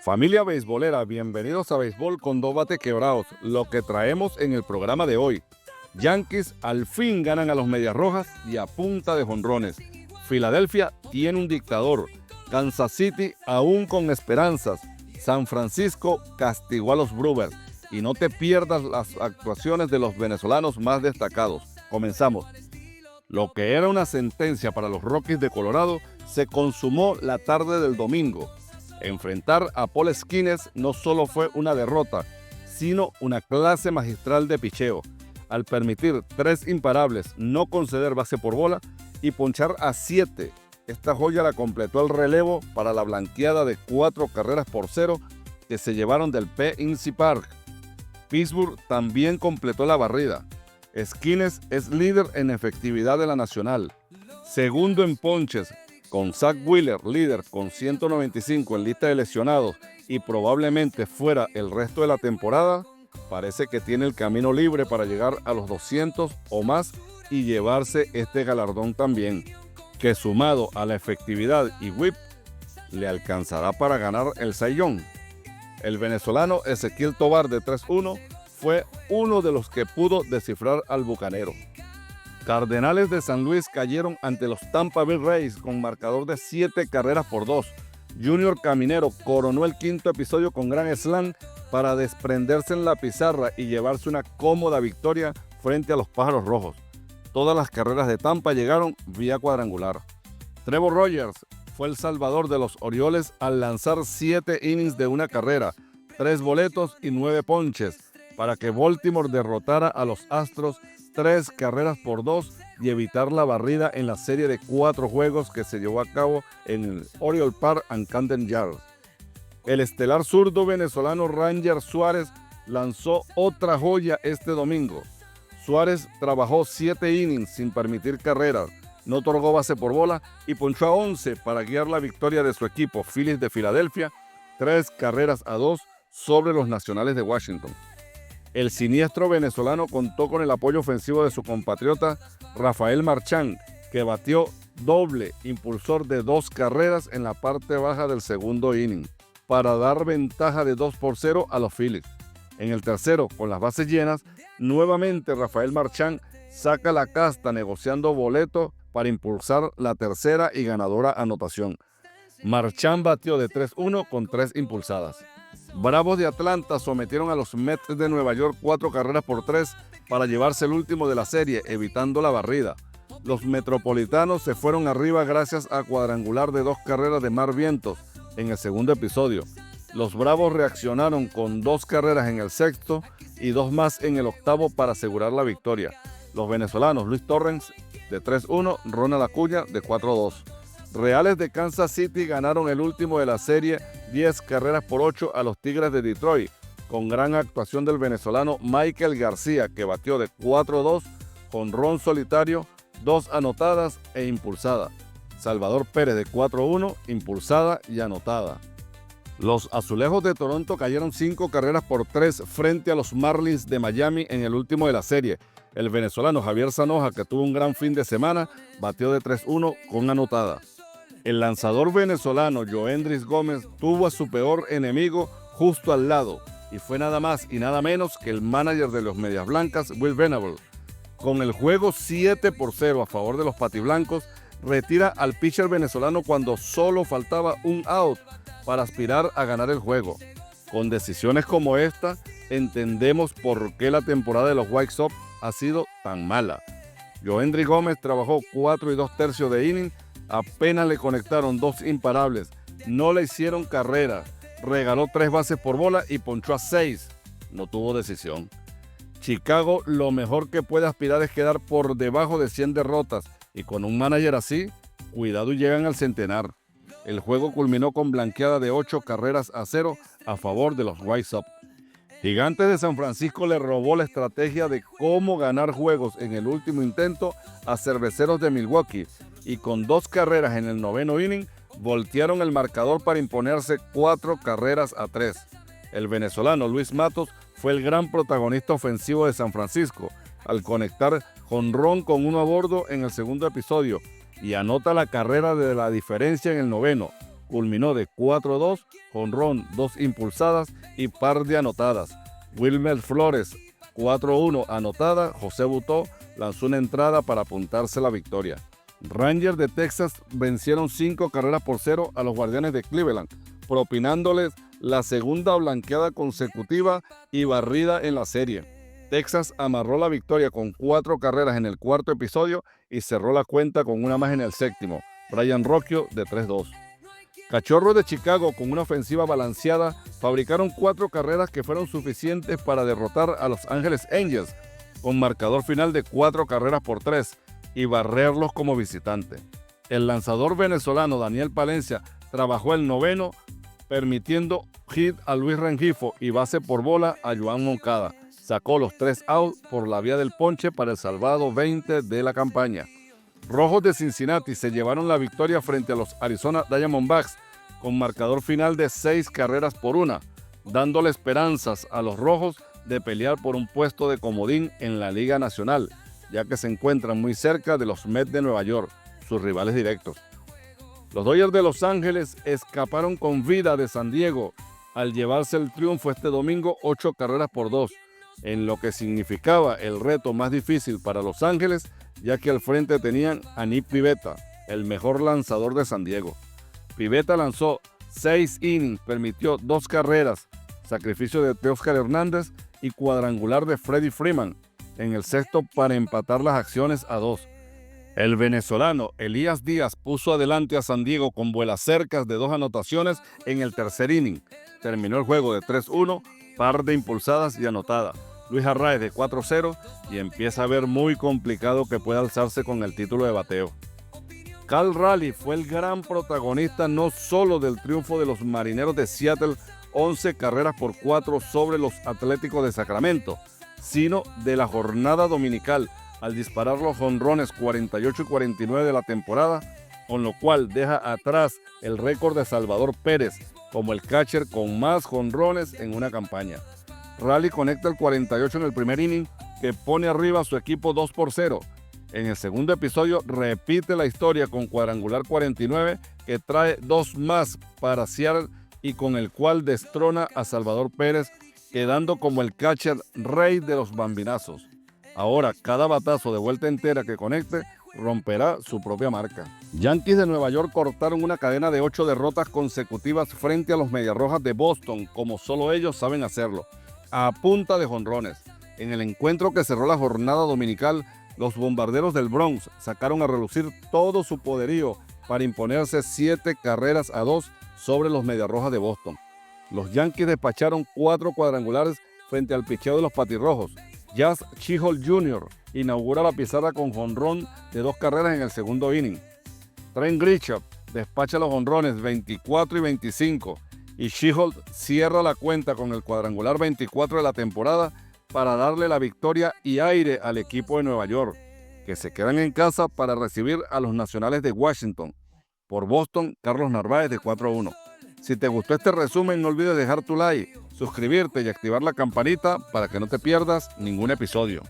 Familia beisbolera, bienvenidos a Béisbol con dos bates quebrados. Lo que traemos en el programa de hoy: Yankees al fin ganan a los Medias Rojas y a punta de jonrones. Filadelfia tiene un dictador. Kansas City aún con esperanzas. San Francisco castigó a los Brewers. Y no te pierdas las actuaciones de los venezolanos más destacados. Comenzamos. Lo que era una sentencia para los Rockies de Colorado se consumó la tarde del domingo. Enfrentar a Paul Skenes no solo fue una derrota, sino una clase magistral de picheo, al permitir 3 imparables, no conceder base por bola y ponchar a 7. Esta joya la completó el relevo para la blanqueada de 4 carreras por 0 que se llevaron del PNC Park. Pittsburgh también completó la barrida. Skenes es líder en efectividad de la Nacional, segundo en ponches, con Zach Wheeler, líder con 195 en lista de lesionados y probablemente fuera el resto de la temporada. Parece que tiene el camino libre para llegar a los 200 o más y llevarse este galardón también, que sumado a la efectividad y whip, le alcanzará para ganar el Cy Young. El venezolano Ezequiel Tovar de 3-1 fue uno de los que pudo descifrar al bucanero. Cardenales de San Luis cayeron ante los Tampa Bay Rays con marcador de 7 carreras por 2. Junior Caminero coronó el 5º episodio con gran slam para desprenderse en la pizarra y llevarse una cómoda victoria frente a los Pájaros Rojos. Todas las carreras de Tampa llegaron vía cuadrangular. Trevor Rogers fue el salvador de los Orioles al lanzar 7 innings de una carrera, 3 boletos y 9 ponches, para que Baltimore derrotara a los Astros 3 carreras por 2 y evitar la barrida en la serie de 4 juegos que se llevó a cabo en el Oriole Park and Camden Yards. El estelar zurdo venezolano Ranger Suárez lanzó otra joya este domingo. Suárez trabajó 7 innings sin permitir carreras, no otorgó base por bola y ponchó a 11 para guiar la victoria de su equipo Phillies de Filadelfia, 3 carreras a 2 sobre los Nacionales de Washington. El siniestro venezolano contó con el apoyo ofensivo de su compatriota Rafael Marchán, que batió doble impulsor de 2 carreras en la parte baja del segundo inning, para dar ventaja de 2-0 a los Phillies. En el tercero, con las bases llenas, nuevamente Rafael Marchán saca la casta negociando boleto para impulsar la tercera y ganadora anotación. Marchán batió de 3-1 con 3 impulsadas. Bravos de Atlanta sometieron a los Mets de Nueva York 4 carreras por 3 para llevarse el último de la serie, evitando la barrida. Los metropolitanos se fueron arriba gracias a cuadrangular de 2 carreras de Mar Vientos en el segundo episodio. Los Bravos reaccionaron con 2 carreras en el sexto y 2 más en el octavo para asegurar la victoria. Los venezolanos Luis Torrens de 3-1, Ronald Acuña de 4-2. Reales de Kansas City ganaron el último de la serie 10 carreras por 8 a los Tigres de Detroit, con gran actuación del venezolano Michael García, que batió de 4-2, jonrón solitario, 2 anotadas e impulsada. Salvador Pérez de 4-1, impulsada y anotada. Los Azulejos de Toronto cayeron 5 carreras por 3 frente a los Marlins de Miami en el último de la serie. El venezolano Javier Zanoja, que tuvo un gran fin de semana, batió de 3-1 con anotada. El lanzador venezolano Yoendris Gómez tuvo a su peor enemigo justo al lado, y fue nada más y nada menos que el manager de los Medias Blancas, Will Venable. Con el juego 7-0 a favor de los patiblancos, retira al pitcher venezolano cuando solo faltaba un out para aspirar a ganar el juego. Con decisiones como esta, entendemos por qué la temporada de los White Sox ha sido tan mala. Yoendris Gómez trabajó 4 2/3 de inning, apenas le conectaron 2 imparables, no le hicieron carrera, regaló 3 bases por bola y ponchó a 6. No tuvo decisión. Chicago lo mejor que puede aspirar es quedar por debajo de 100 derrotas y con un manager así, cuidado y llegan al centenar. El juego culminó con blanqueada de 8 carreras a 0 a favor de los White Sox. Gigantes de San Francisco le robó la estrategia de cómo ganar juegos en el último intento a Cerveceros de Milwaukee y con 2 carreras en el 9º inning voltearon el marcador para imponerse 4 carreras a 3. El venezolano Luis Matos fue el gran protagonista ofensivo de San Francisco al conectar jonrón con 1 a bordo en el segundo episodio y anota la carrera de la diferencia en el 9º, culminó de 4-2, jonrón, 2 impulsadas y par de anotadas. Wilmer Flores, 4-1 anotada. José Butó lanzó una entrada para apuntarse la victoria. Rangers de Texas vencieron 5-0 a los Guardianes de Cleveland, propinándoles la segunda blanqueada consecutiva y barrida en la serie. Texas amarró la victoria con 4 carreras en el cuarto episodio y cerró la cuenta con una más en el séptimo. Brian Rocchio de 3-2. Cachorros de Chicago, con una ofensiva balanceada, fabricaron 4 carreras que fueron suficientes para derrotar a Los Angeles Angels, con marcador final de 4-3 y barrerlos como visitante. El lanzador venezolano Daniel Palencia trabajó el noveno, permitiendo hit a Luis Rengifo y base por bola a Joan Moncada. Sacó los 3 outs por la vía del ponche para el salvado 20 de la campaña. Rojos de Cincinnati se llevaron la victoria frente a los Arizona Diamondbacks con marcador final de 6-1, dándole esperanzas a los Rojos de pelear por un puesto de comodín en la Liga Nacional, ya que se encuentran muy cerca de los Mets de Nueva York, sus rivales directos. Los Dodgers de Los Ángeles escaparon con vida de San Diego al llevarse el triunfo este domingo 8-2, en lo que significaba el reto más difícil para Los Ángeles, ya que al frente tenían a Nick Pivetta, el mejor lanzador de San Diego. Pivetta lanzó 6 innings, permitió 2 carreras, sacrificio de Teóscar Hernández y cuadrangular de Freddie Freeman en el sexto para empatar las acciones a 2. El venezolano Elías Díaz puso adelante a San Diego con vuelacercas de 2 anotaciones en el tercer inning. Terminó el juego de 3-1, par de impulsadas y anotada. Luis Arraez de 4-0 y empieza a ver muy complicado que pueda alzarse con el título de bateo. Cal Raleigh fue el gran protagonista no solo del triunfo de los Marineros de Seattle 11-4 sobre los Atléticos de Sacramento, sino de la jornada dominical al disparar los jonrones 48 y 49 de la temporada, con lo cual deja atrás el récord de Salvador Pérez como el catcher con más jonrones en una campaña. Raleigh conecta el 48 en el primer inning, que pone arriba a su equipo 2-0. En el segundo episodio repite la historia con cuadrangular 49, que trae 2 más para Seattle y con el cual destrona a Salvador Pérez, quedando como el catcher rey de los bambinazos. Ahora, cada batazo de vuelta entera que conecte romperá su propia marca. Yankees de Nueva York cortaron una cadena de 8 derrotas consecutivas frente a los Mediarrojas de Boston, como solo ellos saben hacerlo, a punta de jonrones. En el encuentro que cerró la jornada dominical, los Bombarderos del Bronx sacaron a relucir todo su poderío para imponerse 7-2 sobre los Mediarrojas de Boston. Los Yankees despacharon 4 cuadrangulares frente al picheo de los Patirrojos. Jazz Chisholm Jr. inaugura la pizarra con jonrón de 2 carreras en el segundo inning. Trent Grisham despacha los jonrones 24 y 25 y Chisholm cierra la cuenta con el cuadrangular 24 de la temporada para darle la victoria y aire al equipo de Nueva York, que se quedan en casa para recibir a los Nacionales de Washington. Por Boston, Carlos Narváez de 4-1. Si te gustó este resumen, no olvides dejar tu like, suscribirte y activar la campanita para que no te pierdas ningún episodio.